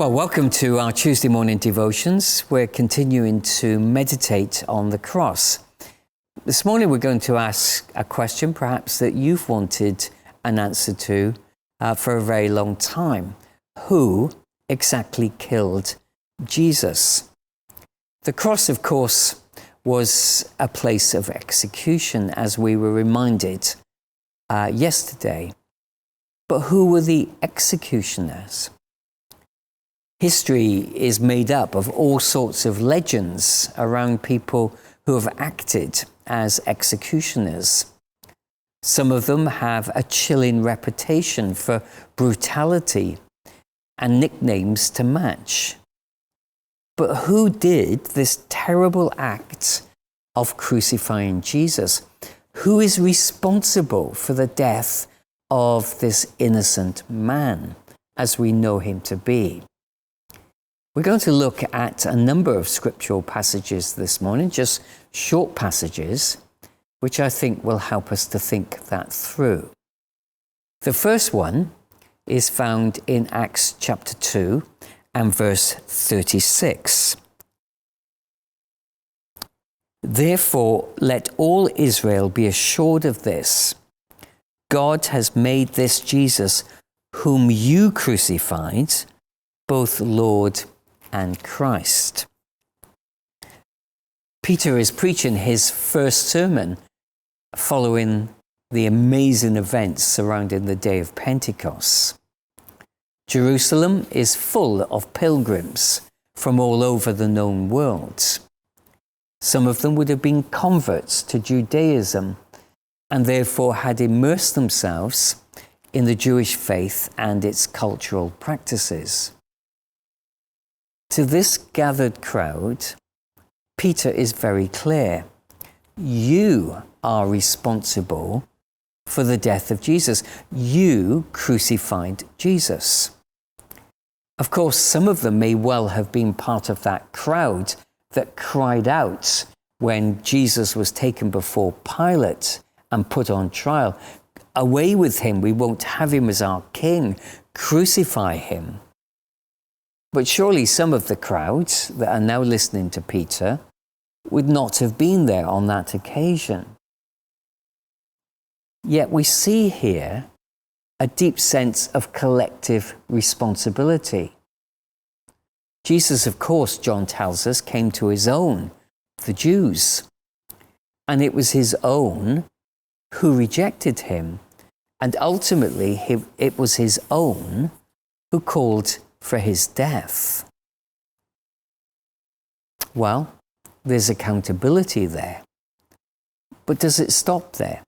Well, welcome to our Tuesday morning devotions. We're continuing to meditate on the cross. This morning we're going to ask a question perhaps that you've wanted an answer to for a very long time. Who exactly killed Jesus? The cross, of course, was a place of execution, as we were reminded yesterday. But who were the executioners? History is made up of all sorts of legends around people who have acted as executioners. Some of them have a chilling reputation for brutality and nicknames to match. But who did this terrible act of crucifying Jesus? Who is responsible for the death of this innocent man, as we know him to be? We're going to look at a number of scriptural passages this morning, just short passages, which I think will help us to think that through. The first one is found in Acts chapter 2 and verse 36. Therefore, let all Israel be assured of this. God has made this Jesus, whom you crucified, both Lord and Christ. Peter is preaching his first sermon following the amazing events surrounding the day of Pentecost. Jerusalem is full of pilgrims from all over the known world. Some of them would have been converts to Judaism and therefore had immersed themselves in the Jewish faith and its cultural practices. To this gathered crowd, Peter is very clear. You are responsible for the death of Jesus. You crucified Jesus. Of course, some of them may well have been part of that crowd that cried out when Jesus was taken before Pilate and put on trial. Away with him, we won't have him as our king. Crucify him. But surely some of the crowds that are now listening to Peter would not have been there on that occasion. Yet we see here a deep sense of collective responsibility. Jesus, of course, John tells us, came to his own, the Jews. And it was his own who rejected him. And ultimately, it was his own who called for his death. Well, there's accountability there. But does it stop there?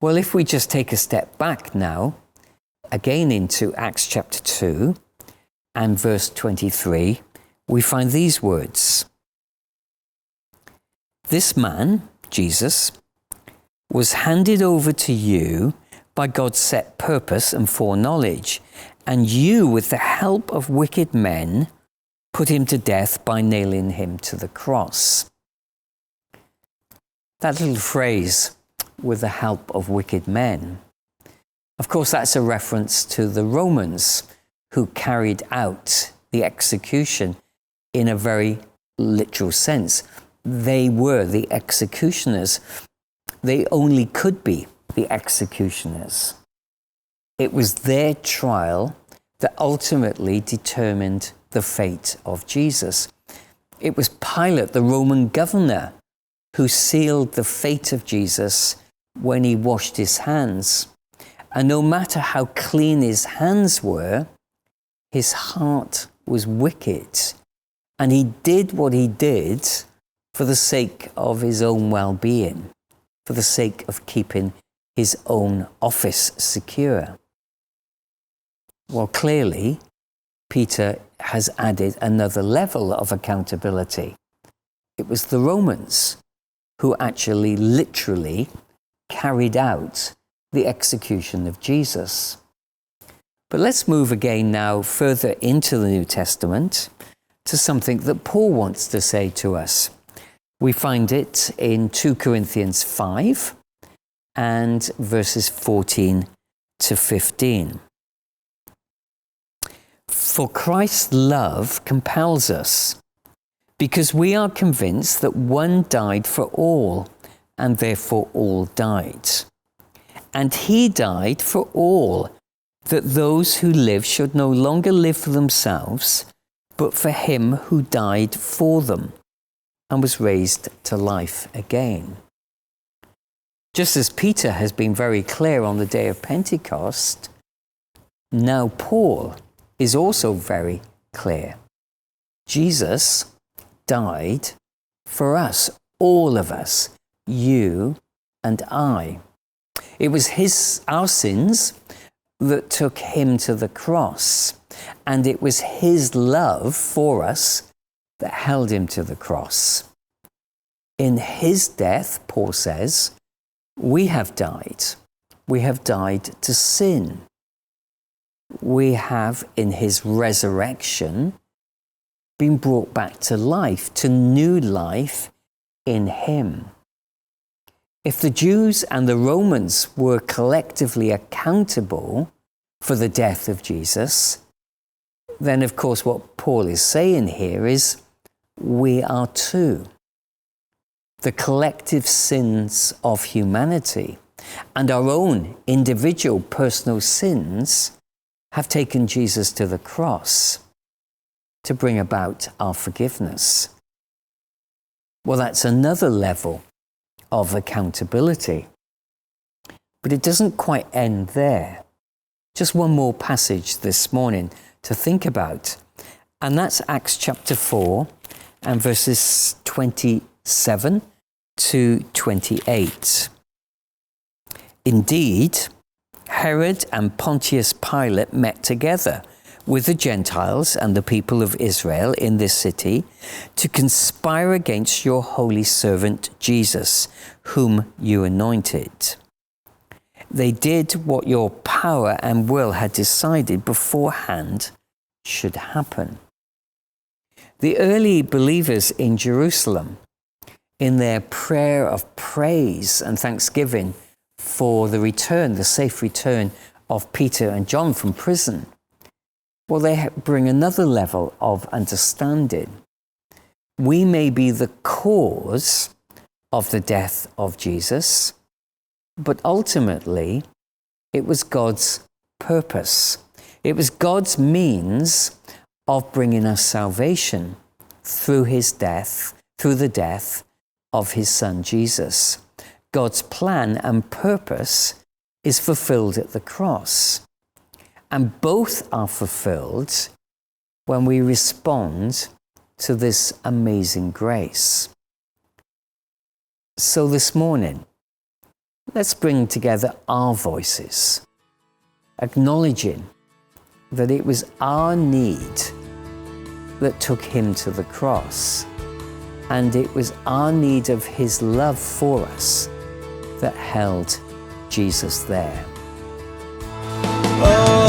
Well, if we just take a step back now, again into Acts chapter 2 and verse 23, we find these words. This man, Jesus, was handed over to you by God's set purpose and foreknowledge, and you, with the help of wicked men, put him to death by nailing him to the cross. That little phrase, with the help of wicked men, of course, that's a reference to the Romans who carried out the execution in a very literal sense. They were the executioners. They only could be the executioners. It was their trial that ultimately determined the fate of Jesus. It was Pilate, the Roman governor, who sealed the fate of Jesus when he washed his hands. And no matter how clean his hands were, his heart was wicked. And he did what he did for the sake of his own well-being, for the sake of keeping his own office secure. Well, clearly, Peter has added another level of accountability. It was the Romans who actually literally carried out the execution of Jesus. But let's move again now further into the New Testament to something that Paul wants to say to us. We find it in 2 Corinthians 5 and verses 14 to 15. For Christ's love compels us, because we are convinced that one died for all, and therefore all died. And he died for all, that those who live should no longer live for themselves, but for him who died for them and was raised to life again. Just as Peter has been very clear on the day of Pentecost, now Paul is also very clear. Jesus died for us, all of us, you and I. It was our sins that took him to the cross, and it was his love for us that held him to the cross. In his death, Paul says, we have died. We have died to sin. We have, in his resurrection, been brought back to life, to new life in him. If the Jews and the Romans were collectively accountable for the death of Jesus, then of course what Paul is saying here is we are too. The collective sins of humanity and our own individual personal sins have taken Jesus to the cross to bring about our forgiveness. Well, that's another level of accountability. But it doesn't quite end there. Just one more passage this morning to think about. And that's Acts chapter 4 and verses 27 to 28. Indeed, Herod and Pontius Pilate met together with the Gentiles and the people of Israel in this city to conspire against your holy servant Jesus, whom you anointed. They did what your power and will had decided beforehand should happen. The early believers in Jerusalem, in their prayer of praise and thanksgiving for the safe return of Peter and John from prison, well, they bring another level of understanding. We may be the cause of the death of Jesus, but ultimately it was God's purpose. It was God's means of bringing us salvation through his death, through the death of his son Jesus. God's plan and purpose is fulfilled at the cross. And both are fulfilled when we respond to this amazing grace. So this morning, let's bring together our voices, acknowledging that it was our need that took him to the cross, and it was our need of his love for us that held Jesus there. Oh.